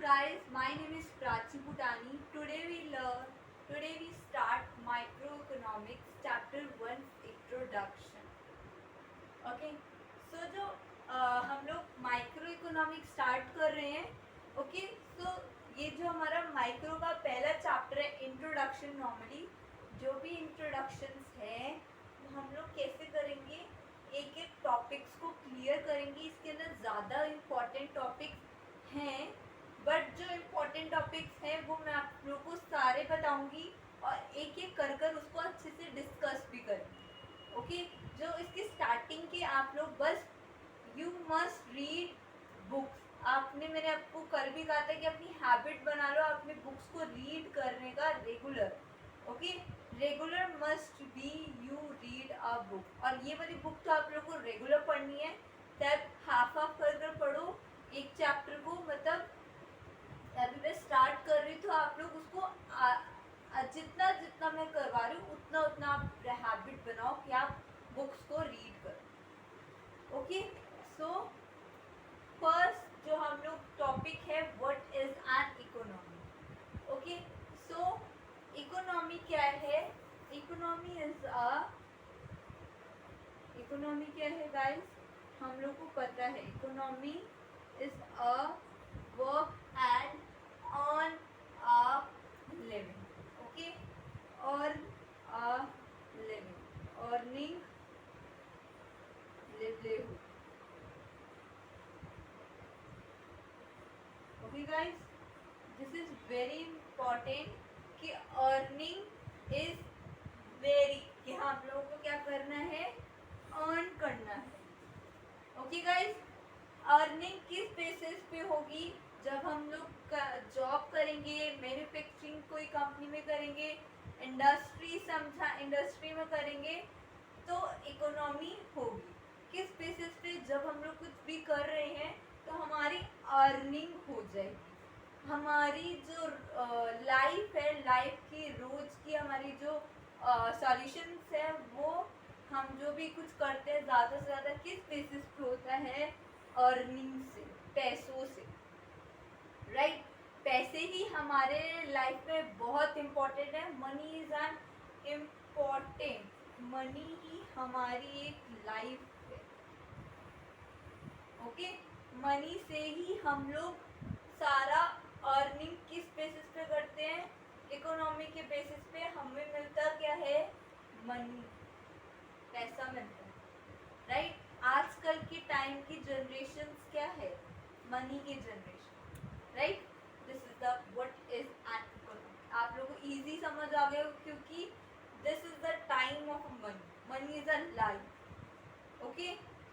guys, my name is Prachi Bhutani. Today we start microeconomics chapter 1 introduction. Okay, so जो हम लोग micro economics start कर रहे हैं. ओके, सो ये जो हमारा माइक्रो का पहला चैप्टर है इंट्रोडक्शन. नॉर्मली जो भी इंट्रोडक्शंस हैं वो हम लोग कैसे करेंगे, एक एक टॉपिक्स को क्लियर करेंगे. इसके अंदर ज़्यादा इम्पॉर्टेंट टॉपिक्स हैं, बट जो इम्पोर्टेंट टॉपिक्स हैं वो मैं आप लोगों को सारे बताऊंगी और एक एक कर उसको अच्छे से डिस्कस भी करेंगे. ओके, जो इसकी स्टार्टिंग के आप लोग बस यू मस्ट रीड बुक्स. मैंने आपको कल भी कहा था कि अपनी हैबिट बना लो अपने बुक्स को रीड करने का regular. Okay, regular must be you read a book. और ये वाली बुक तो आप लोग को रेगुलर पढ़नी है. तब हाफ कर पढ़ो एक चैप्टर को. मतलब अभी मैं स्टार्ट कर रही हूँ तो आप लोग उसको जितना जितना मैं करवा रही हूँ उतना उतना आप हैबिट बनाओ कि आप बुक्स को रीड करो. ओके, सो फर्स्ट जो हम लोग टॉपिक है what is an economy. Okay, so economy क्या है? इकोनॉमी क्या है गाइस? हम लोग को पता है economy is a work and earn a living. Okay, earn a living, earning livelihood. Okay guys, this is very important कि अर्निंग इज वेरी, कि हम लोगों को क्या करना है, अर्न करना है. ओके गाइस, अर्निंग किस बेसिस पे होगी? जब हम लोग जॉब करेंगे, मैन्युफैक्चरिंग कोई कंपनी में करेंगे, इंडस्ट्री में करेंगे तो इकोनॉमी होगी. किस बेसिस पे? जब हम लोग कुछ भी कर रहे हैं तो हमारी अर्निंग हो जाएगी. हमारी जो लाइफ है, लाइफ की रोज की हमारी जो सॉल्यूशंस है, वो हम जो भी कुछ करते हैं ज़्यादा से ज़्यादा किस बेसिस पे होता है? अर्निंग से, पैसों से. राइट, पैसे ही हमारे लाइफ में बहुत इम्पोर्टेंट है. Money is an important. Money ही हमारी एक लाइफ है. ओके, मनी से ही हम लोग सारा अर्निंग किस बेसिस पे करते हैं? इकोनॉमी के बेसिस पे. हमें मिलता क्या है? मनी, पैसा मिलता है. राइट, आजकल की टाइम की जनरेशन क्या है? मनी की generation. Right, this is the what is an economy. आप लोगों को इजी समझ आ गया क्योंकि this is the time of money. Money is a life. Okay,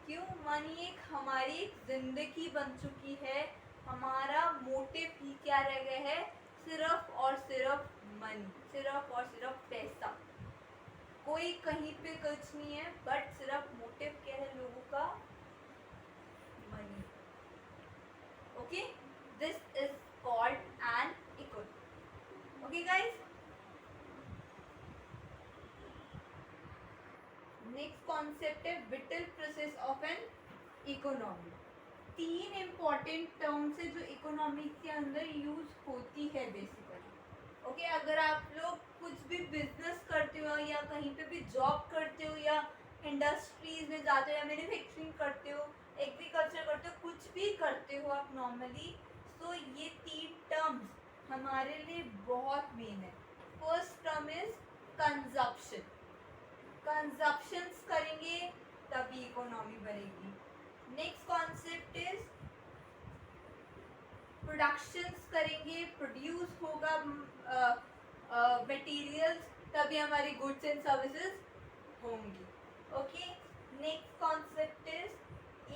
क्यों? मनी एक हमारी एक जिंदगी बन चुकी है. हमारा मोटिव ही क्या रह गया है? सिर्फ और सिर्फ मनी, सिर्फ और सिर्फ पैसा. कोई कहीं पे कुछ नहीं है, बट सिर्फ मोटिव क्या है लोगों का? Money. Okay, this is called an economy. Okay guys, next concept है vital process of an economy. 3 important terms है जो इकोनॉमी के अंदर यूज होती है बेसिकली. ओके, अगर आप लोग कुछ भी बिजनेस करते हो या कहीं पे भी जॉब करते हो या इंडस्ट्रीज में जाते हो या मैन्युफैक्चरिंग करते हो, एग्रीकल्चर करते हो, कुछ भी करते हो आप नॉर्मली, तो ये 3 टर्म्स हमारे लिए बहुत मेन है. First term is consumption. Consumptions करेंगे तभी इकोनॉमी बनेगी. नेक्स्ट कॉन्सेप्ट इज प्रोडक्शंस करेंगे, प्रोड्यूस होगा मटेरियल्स, तभी हमारी गुड्स एंड सर्विसेज होंगी. Okay, next concept is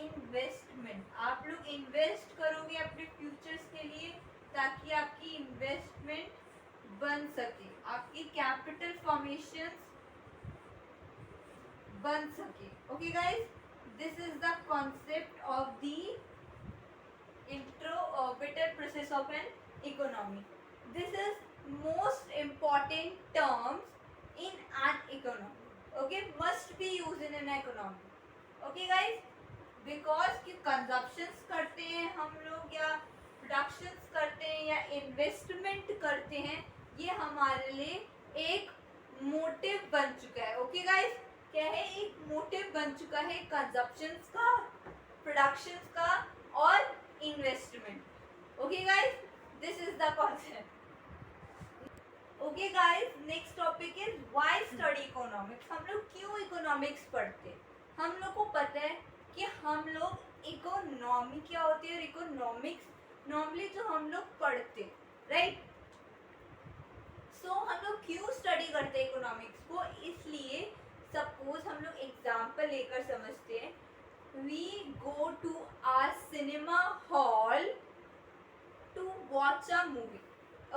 investment. आप लोग इन्वेस्ट करोगे अपने फ्यूचर्स के लिए ताकि आपकी इन्वेस्टमेंट बन सके, आपकी कैपिटल फॉर्मेशंस बन सके. Okay guys, this is the concept of the vital process of an economy. This is most important terms in an economy. Okay, must be used in an economy. Okay guys, because कि consumptions करते हैं हम लोग या productions करते investment करते हैं, ये हमारे लिए एक मोटिव बन चुका है। ओके गाइस, क्या है? एक मोटिव बन चुका है कंजप्शंस का, प्रोडक्शंस का और investment. Okay guys, this is the concept. Okay guys, next topic is why study economics. हम लोग क्यों इकोनॉमिक्स पढ़ते हैं? हम लोग को पता है कि हम लोग इकोनॉमी क्या होती है और इकोनॉमिक्स नॉर्मली जो हम लोग पढ़ते, राइट? सो हम लोग क्यों स्टडी करते हैं इकोनॉमिक्स को? इसलिए सपोज हम लोग एग्जाम्पल लेकर समझते हैं, we go to our cinema hall to watch a movie.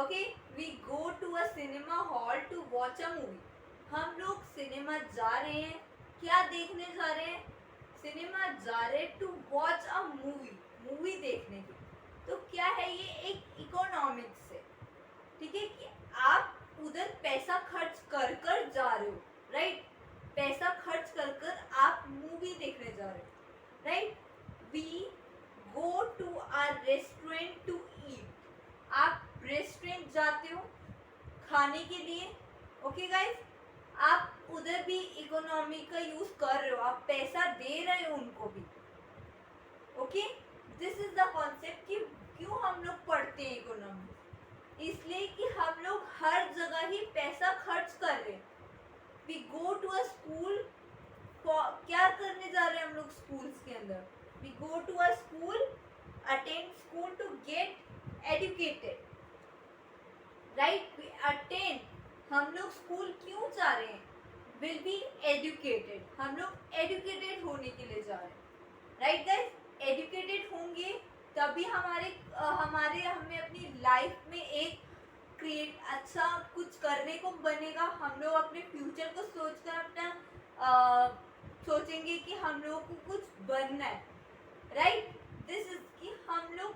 Okay, we go to a cinema hall to watch a movie. हम लोग सिनेमा जा रहे हैं, क्या देखने जा रहे हैं? सिनेमा जा रहे हैं to watch a movie, movie देखने की। तो क्या है? ये एक इकोनॉमिक्स है, ठीक है, कि आप उधर पैसा खर्च कर कर जा रहे हो, राइट? पैसा खर्च कर कर आप मूवी देखने जा रहे हो, right? We go to a restaurant to eat. आप रेस्टोरेंट जाते हो खाने के लिए। ओके गाइस, आप उधर भी इकोनॉमी का यूज कर रहे हो, आप पैसा दे रहे हो उनको भी। Okay, this is the concept कि क्यों हम लोग पढ़ते हैं इकोनॉमी। इसलिए कि हम लोग हर जगह ही पैसा खर्च कर रहे हैं। We go to a school, क्या करने जा रहे हैं हम लोग स्कूल्स के अंदर? We go to a school, attend school to get educated, right? We attend, हम लोग स्कूल क्यों जा रहे हैं? विल बी एजुकेटेड, हम लोग एजुकेटेड होने के लिए जा रहे हैं, राइट गाइस? एजुकेटेड होंगे तभी हमारे हमें अपनी लाइफ में एक क्रिएट अच्छा कुछ करने को बनेगा। हम लोग अपने फ्यूचर को सोचकर अपना सोचेंगे कि हम लोगों को कुछ बनना है, राइट? दिस इज कि हम लोग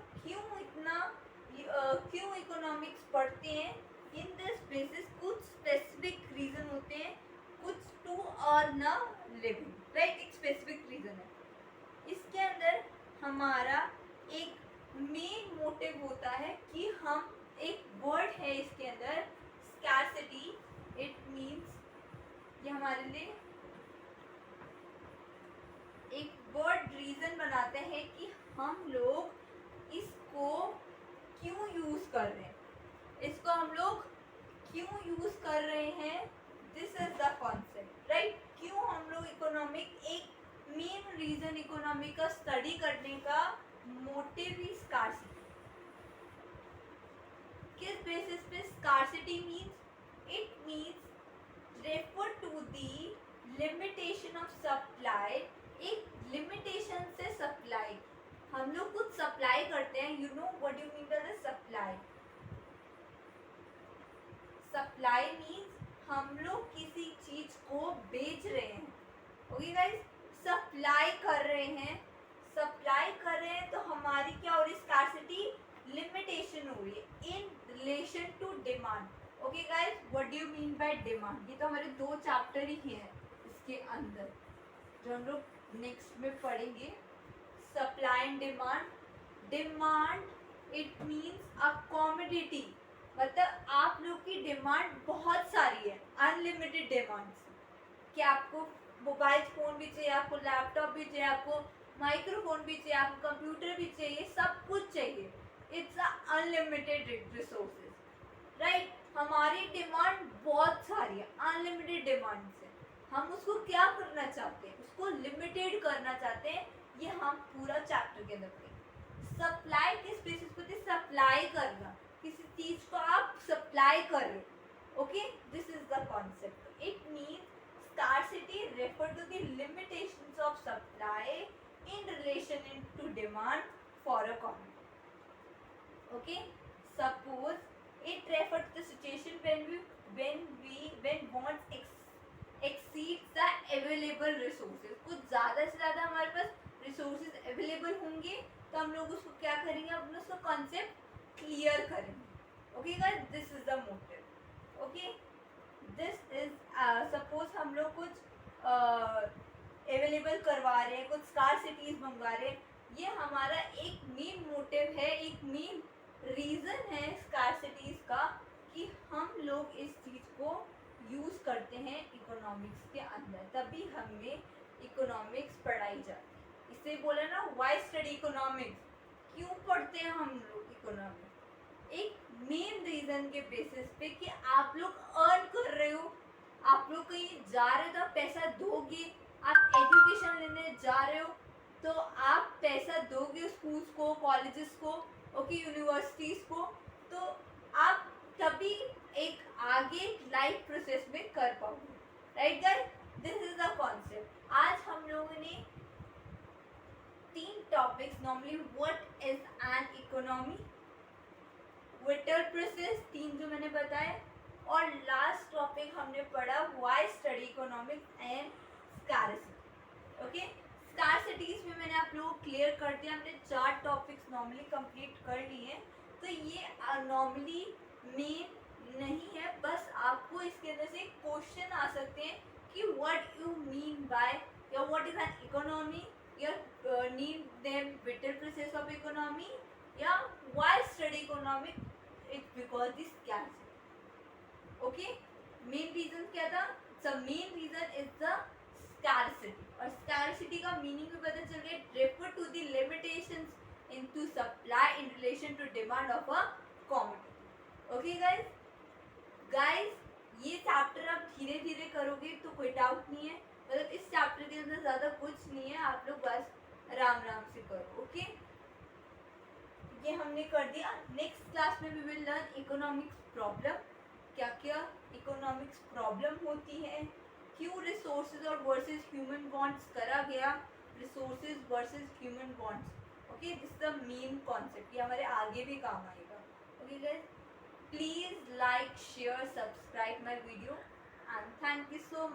क्यों इकोनॉमिक्स पढ़ते हैं। इन दिस बेसिस कुछ स्पेसिफिक रीजन होते हैं, कुछ to earn a living, right? एक स्पेसिफिक रीजन है। इसके अंदर हमारा एक मेन मोटिव होता है कि हम, एक वर्ड है इसके अंदर स्कैर्सिटी, इट मीन्स, ये हमारे लिए एक वर्ड रीजन बनाते हैं कि हम लोग इसको क्यों यूज कर रहे हैं, इसको हम लोग क्यों यूज कर रहे हैं। This is the concept, right? क्यों हम लोग इकोनॉमिक, एक मेन रीजन इकोनॉमिक का स्टडी करने का मोटिव ही स्कार्सिटी। किस बेसिस पे scarcity means? It means refer to the limitation of supply, एक लिमिटेशन से सप्लाई। हम लोग कुछ सप्लाई करते हैं, you know what you mean by supply? Supply means हम लोग किसी चीज को बेच रहे हैं। ओके गाइस, सप्लाई कर रहे हैं, सप्लाई कर रहे हैं तो हमारी क्या हो रही है? स्कार्सिटी, लिमिटेशन हो रही है in relation to demand. Okay guys, what do you mean by demand? ये तो हमारे 2 चैप्टर ही है इसके अंदर जो हम लोग नेक्स्ट में पढ़ेंगे। Supply and demand. Demand it means a commodity, मतलब आप लोग की डिमांड बहुत सारी है, अनलिमिटेड डिमांड्स, कि आपको मोबाइल फ़ोन भी चाहिए, आपको लैपटॉप भी चाहिए, आपको माइक्रोफोन भी चाहिए, आपको कंप्यूटर भी चाहिए, सब कुछ चाहिए। It's a unlimited resources, right? हमारी डिमांड बहुत सारी है, अनलिमिटेड डिमांड्स है। हम उसको क्या करना चाहते हैं? उसको लिमिटेड करना चाहते हैं। ये हम पूरा चैप्टर के अंदर पढ़ेंगे। सप्लाई किस बेसिस पे? सप्लाई करना, किसी चीज को आप सप्लाई कर रहे हो। Okay, this is the concept. It means scarcity refer to the limitations of supply in relation to demand for a commodity. Okay, suppose it refer to the situation when wants exceeds the available resources. कुछ ज़्यादा से ज़्यादा हमारे पास resources available होंगे तो हम लोग उसको क्या करेंगे? अपना उसका concept clear करेंगे। Okay guys, this is the motive. Okay, this is suppose हम लोग कुछ अवेलेबल करवा रहे हैं, कुछ स्कार्सिटीज मंगवा रहे हैं, ये हमारा एक मेन मोटिव है, एक मेन रीजन है को यूज़ करते हैं इकोनॉमिक्स के अंदर, तभी हमें इकोनॉमिक्स पढ़ाई जाती है। इससे बोला ना व्हाई स्टडी इकोनॉमिक्स, क्यों पढ़ते हैं हम लोग इकोनॉमिक्स? एक मेन रीजन के बेसिस पे कि आप लोग अर्न कर रहे हो, आप लोग कहीं जा रहे हो तो पैसा दोगे, आप एजुकेशन लेने जा रहे हो तो आप पैसा दोगे स्कूल्स को, कॉलेजेस को, ओके, यूनिवर्सिटीज को, तो आप तभी एक आगे लाइफ प्रोसेस में कर पाओगे, right guys? This is the concept. आज हम लोगों ने 3 topics, normally what is an economy, vital process, 3 जो मैंने बताए, और लास्ट टॉपिक हमने पढ़ा why study economics and scarcity. Okay, scarcities में मैंने आप लोगों को क्लियर कर दिया, हमने 4 टॉपिक्स नॉर्मली कंप्लीट कर लिए हैं। तो ये नॉर्मली मेन नहीं है, बस आपको इसके अंदर से क्वेश्चन आ सकते हैं कि व्हाट यू मीन बाय, या व्हाट इज एन इकोनॉमी, या need them vital process of economy, या why study economic, it's because this scarcity. Okay, main reason क्या था? The main reason is the scarcity, और scarcity का meaning भी पता चल गया, refer to the limitations into supply in relation to demand of a commodity. Okay guys, ये chapter आप धीरे धीरे करोगे तो कोई डाउट नहीं है, मतलब इस चैप्टर के अंदर ज्यादा कुछ नहीं है, आप लोग बस आराम से करो। ओके, ये हमने कर दिया। नेक्स्ट क्लास में we will learn economics problem, क्या क्या इकोनॉमिक्स प्रॉब्लम होती है, क्यों रिसोर्सेज और वर्सेस ह्यूमन बॉन्ड्स करा गया, resources versus human bonds. Okay, this the main concept, ये हमारे आगे भी काम आएगा। Okay guys, please like, share, subscribe my video and thank you so much.